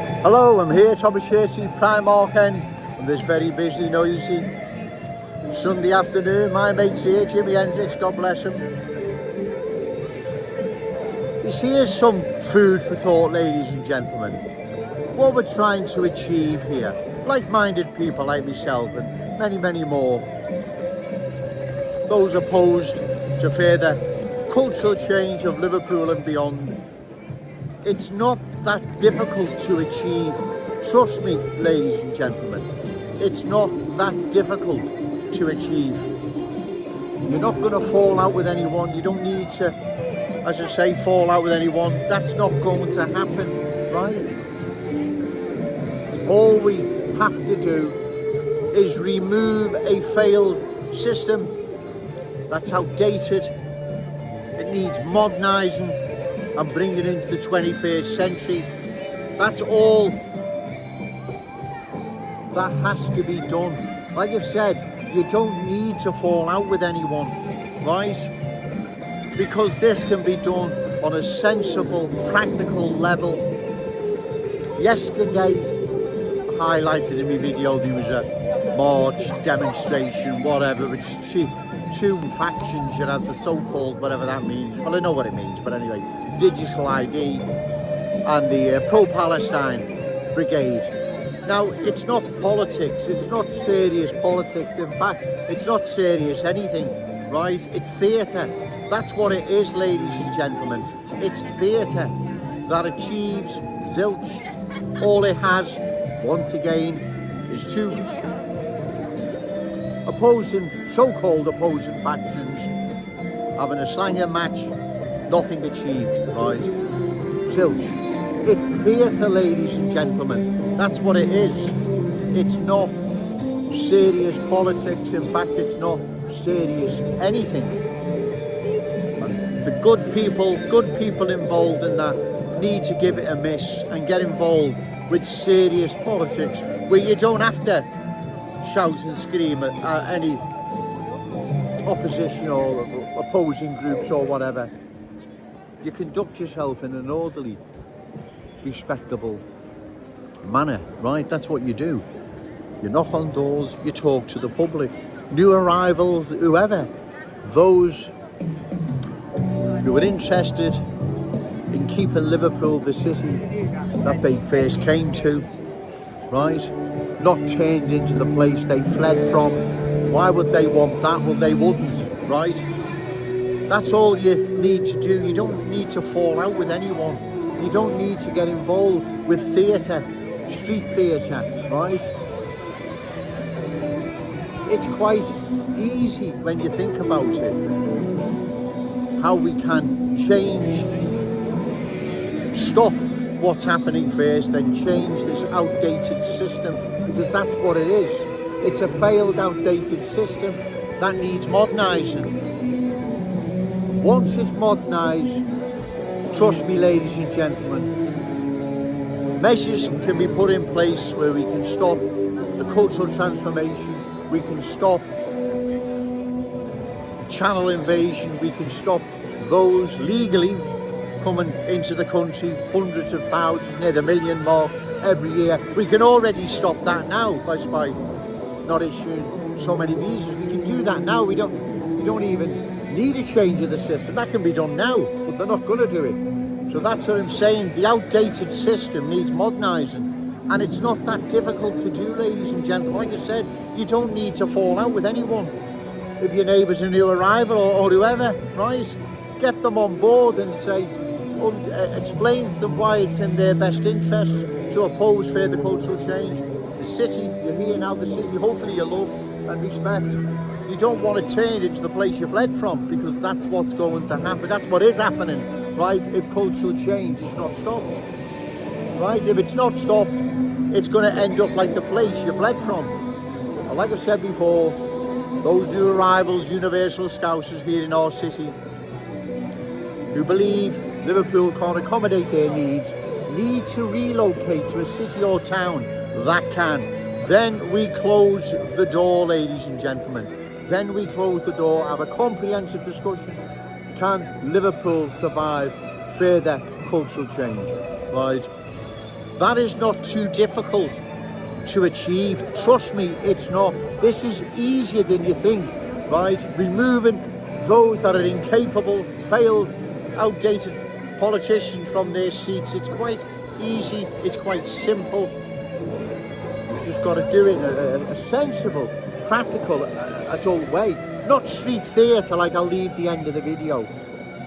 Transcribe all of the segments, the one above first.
Hello, I'm here, Thomas Shirty, Primark End, on this very busy, noisy Sunday afternoon. My mate's here, Jimi Hendrix, God bless him. You see, here's some food for thought, ladies and gentlemen. What we're trying to achieve here, like-minded people like myself and many, many more, those opposed to further cultural change of Liverpool and beyond. It's not that difficult to achieve. Trust me, ladies and gentlemen, it's not that difficult to achieve. You're not going to fall out with anyone. You don't need to, as I say, fall out with anyone. That's not going to happen, right? All we have to do is remove a failed system that's outdated. It needs modernising and bring it into the 21st century. That's all that has to be done. Like I've said, you don't need to fall out with anyone, right? Because this can be done on a sensible, practical level. Yesterday, highlighted in my video, there was a march, demonstration, whatever, which two factions. You had the so-called, whatever that means, well, I know what it means, but anyway, Digital ID and the Pro-Palestine Brigade. Now, it's not politics, it's not serious politics. In fact, it's not serious anything, right? It's theatre. That's what it is, ladies and gentlemen. It's theatre that achieves zilch. All it has, once again, is two so-called opposing factions having a slanging match, nothing achieved, right? Zilch. It's theatre, ladies and gentlemen. That's what it is. It's not serious politics. In fact, it's not serious anything. And the good people involved in that need to give it a miss and get involved with serious politics where you don't have to shout and scream at any opposition or opposing groups or whatever. You conduct yourself in an orderly, respectable manner, right? That's what you do. You knock on doors, you talk to the public, new arrivals, whoever, those who are interested in keeping Liverpool the city that they first came to, right? Not turned into the place they fled from. Why would they want that? Well, they wouldn't, right? That's all you need to do. You don't need to fall out with anyone. You don't need to get involved with theatre, street theatre, right? It's quite easy when you think about it, how we can change, stop what's happening first, then change this outdated system, because that's what it is. It's a failed, outdated system that needs modernising. Once it's modernised, trust me, ladies and gentlemen, measures can be put in place where we can stop the cultural transformation, we can stop the channel invasion, we can stop those legally coming into the country, hundreds of thousands, near the million mark every year. We can already stop that now by not issuing so many visas. We can do that now. We don't even need a change of the system. That can be done now, but they're not going to do it. So that's what I'm saying. The outdated system needs modernising, and it's not that difficult to do, ladies and gentlemen. Like I said, you don't need to fall out with anyone. If your neighbour's a new arrival or whoever, right? Get them on board and say, explain to them why it's in their best interest to oppose further cultural change. The city, you're here now, the city, hopefully you love and respect. You don't want to turn into the place you fled from, because that's what's going to happen. That's what is happening, right? If cultural change is not stopped, right? If it's not stopped, it's going to end up like the place you fled from. And like I've said before, those new arrivals, universal scousers here in our city, who believe Liverpool can't accommodate their needs, need to relocate to a city or town that can. Then we close the door, ladies and gentlemen. Then we close the door, have a comprehensive discussion. Can Liverpool survive further cultural change? Right? That is not too difficult to achieve. Trust me, it's not. This is easier than you think, right? Removing those that are incapable, failed, outdated politicians from their seats. It's quite easy, it's quite simple. You've just got to do it in a sensible, practical, adult way. Not street theatre like I'll leave the end of the video.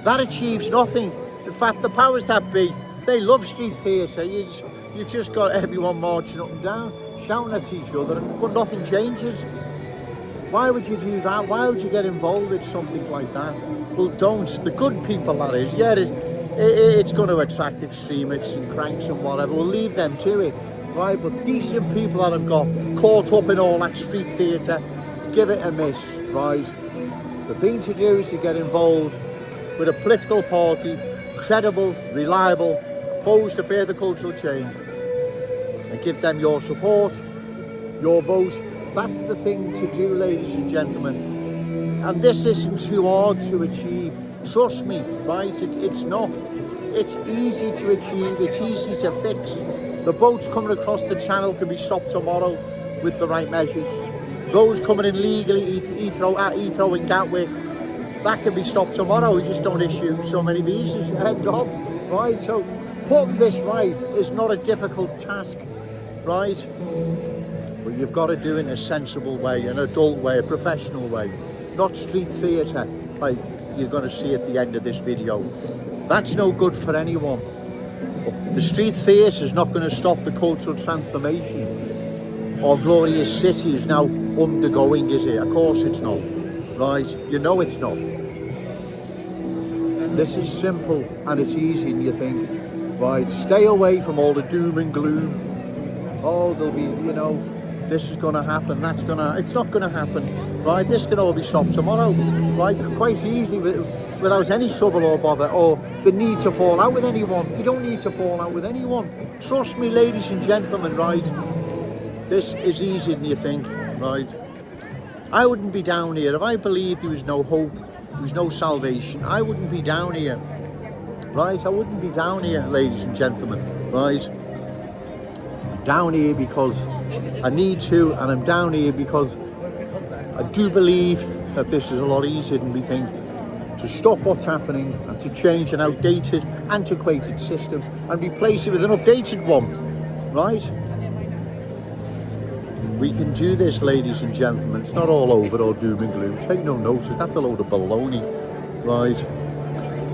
That achieves nothing. In fact, the powers that be, they love street theatre. You've just got everyone marching up and down, shouting at each other, but nothing changes. Why would you do that? Why would you get involved with something like that? Well, don't. The good people, that is. Yeah, it's going to attract extremists and cranks and whatever. We'll leave them to it, right? But decent people that have got caught up in all that street theatre, give it a miss, right? The thing to do is to get involved with a political party, credible, reliable, opposed to further cultural change, and give them your support, your vote. That's the thing to do, ladies and gentlemen. And this isn't too hard to achieve. Trust me, right? It's not. It's easy to achieve. It's easy to fix. The boats coming across the channel can be stopped tomorrow with the right measures. Those coming in legally, Heathrow and Gatwick, that can be stopped tomorrow. We just don't issue so many visas. End of, right? So putting this right is not a difficult task, right? But you've got to do it in a sensible way, an adult way, a professional way, not street theatre like you're going to see at the end of this video. That's no good for anyone. The street theatre is not going to stop the cultural transformation our glorious city is now undergoing, is it? Of course it's not, right? You know it's not. This is simple and it's easy, and you think, right, stay away from all the doom and gloom. Oh, there'll be, this is going to happen, it's not going to happen, right? This can all be stopped tomorrow, right? Quite easily without any trouble or bother or the need to fall out with anyone. You don't need to fall out with anyone. Trust me, ladies and gentlemen, right? This is easier than you think, right? I wouldn't be down here if I believed there was no hope, there was no salvation. I wouldn't be down here, right? I wouldn't be down here, ladies and gentlemen, right? I'm down here because I need to, and I'm down here because I do believe that this is a lot easier than we think, to stop what's happening and to change an outdated, antiquated system and replace it with an updated one, right? We can do this, ladies and gentlemen. It's not all over or doom and gloom. Take no notice, that's a load of baloney, right?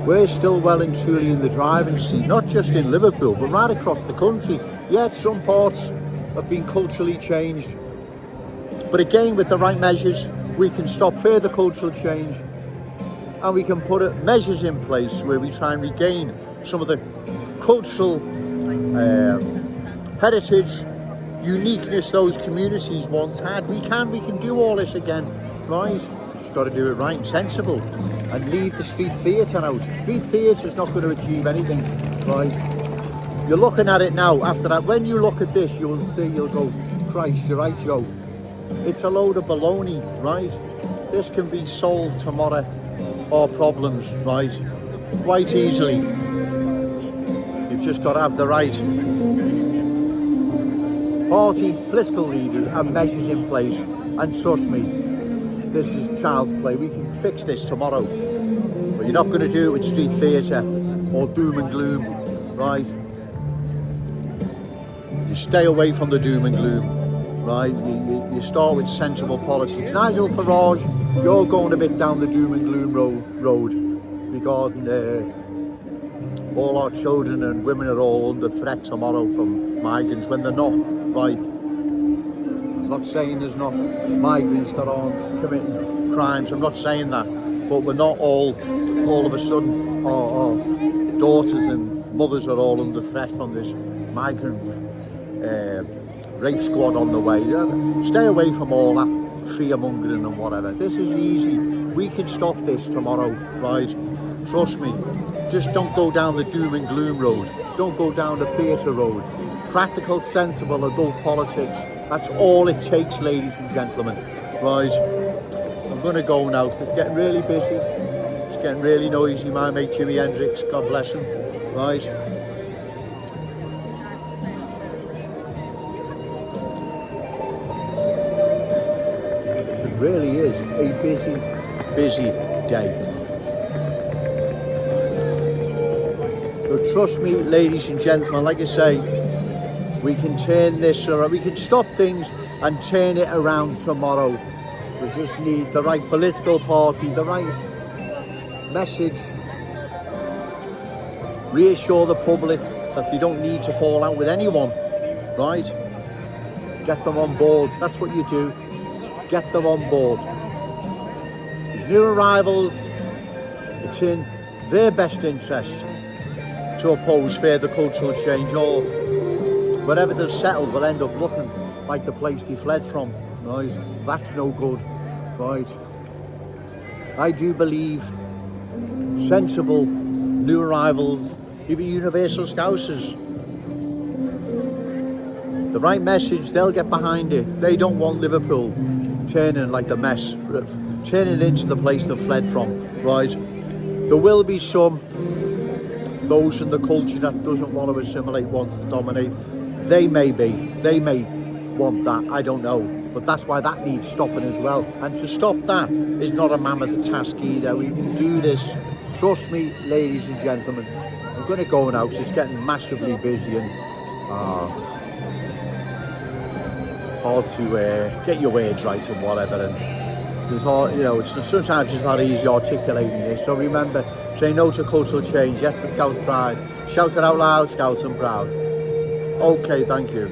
We're still well and truly in the driving seat, not just in Liverpool, but right across the country. Yet some parts have been culturally changed. But again, with the right measures, we can stop further cultural change, and we can put measures in place where we try and regain some of the cultural heritage, uniqueness those communities once had. We can do all this again, right? Just got to do it right and sensible, and leave the street theatre out. Street theatre is not going to achieve anything, right? You're looking at it now. After that, when you look at this, you'll see, you'll go, Christ, you're right, Joe. It's a load of baloney, right? This can be solved tomorrow, our problems, right? Quite easily. You've just got to have the right party, political leaders and measures in place, and trust me, this is child's play. We can fix this tomorrow, but you're not going to do it with street theatre or doom and gloom, right? You stay away from the doom and gloom, right? You start with sensible policies. Nigel Farage, you're going a bit down the doom and gloom road regarding all our children and women are all under threat tomorrow from migrants, when they're not, right? I'm not saying there's not migrants that aren't committing crimes, I'm not saying that, but we're not all of a sudden, our daughters and mothers are all under threat from this migrant rape squad on the way. Stay away from all that fear-mongering and whatever. This is easy. We can stop this tomorrow, right? Trust me. Just don't go down the doom and gloom road. Don't go down the theatre road. Practical, sensible, adult politics. That's all it takes, ladies and gentlemen. Right? I'm going to go now. It's getting really busy. It's getting really noisy. My mate Jimi Hendrix, God bless him. Right? Really is a busy, busy day. But trust me, ladies and gentlemen, like I say, we can turn this around. We can stop things and turn it around tomorrow. We just need the right political party, the right message, reassure the public that they don't need to fall out with anyone, right? Get them on board. That's what you do. Get them on board. These new arrivals, it's in their best interest to oppose further cultural change, or wherever they're settled will end up looking like the place they fled from, right? That's no good, right? I do believe sensible new arrivals, even universal Scousers, the right message, they'll get behind it. They don't want Liverpool turning like the mess, turning into the place they fled from, right? There will be those in the culture that doesn't want to assimilate, wants to dominate. They may want that, I don't know. But that's why that needs stopping as well. And to stop that is not a mammoth task either. We can do this. Trust me, ladies and gentlemen. I'm going to go now because it's getting massively busy and hard to get your words right and whatever. And it's hard, you know, sometimes it's not easy articulating this. So remember, say no to cultural change, yes to Scouse pride. Shout it out loud, Scouts and proud. Okay, thank you.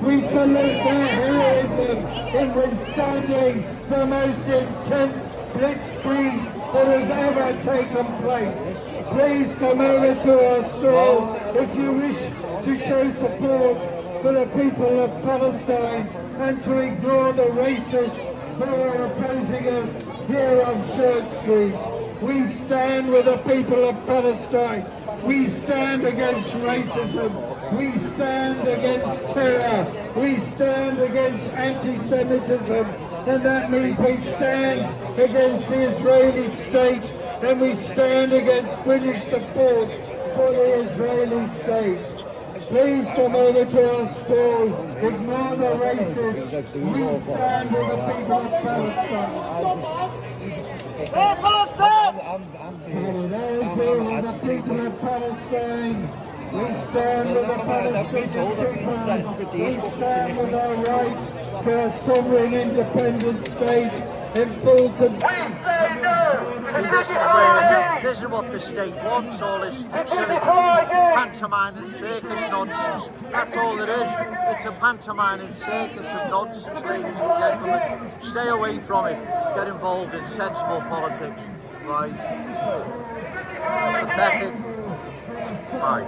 We salute their heroism in withstanding the most intense blitzkrieg that has ever taken place. Please come over to our stall if you wish to show support for the people of Palestine and to ignore the racists who are opposing us here on Church Street. We stand with the people of Palestine. We stand against racism. We stand against terror. We stand against anti-Semitism. And that means we stand against the Israeli state and we stand against British support for the Israeli state. Please come over to our stall. Ignore the racists. We stand with the people of Palestine. Solidarity with the people of Palestine. We stand with the Palestinian people. We stand with our right to a sovereign, independent state in full control. This is what the state wants, all this silly pantomime and circus nonsense. That's all it is. It's a pantomime and circus of nonsense, ladies and gentlemen. Stay away from it. Get involved in sensible politics, right? Pathetic. Bye.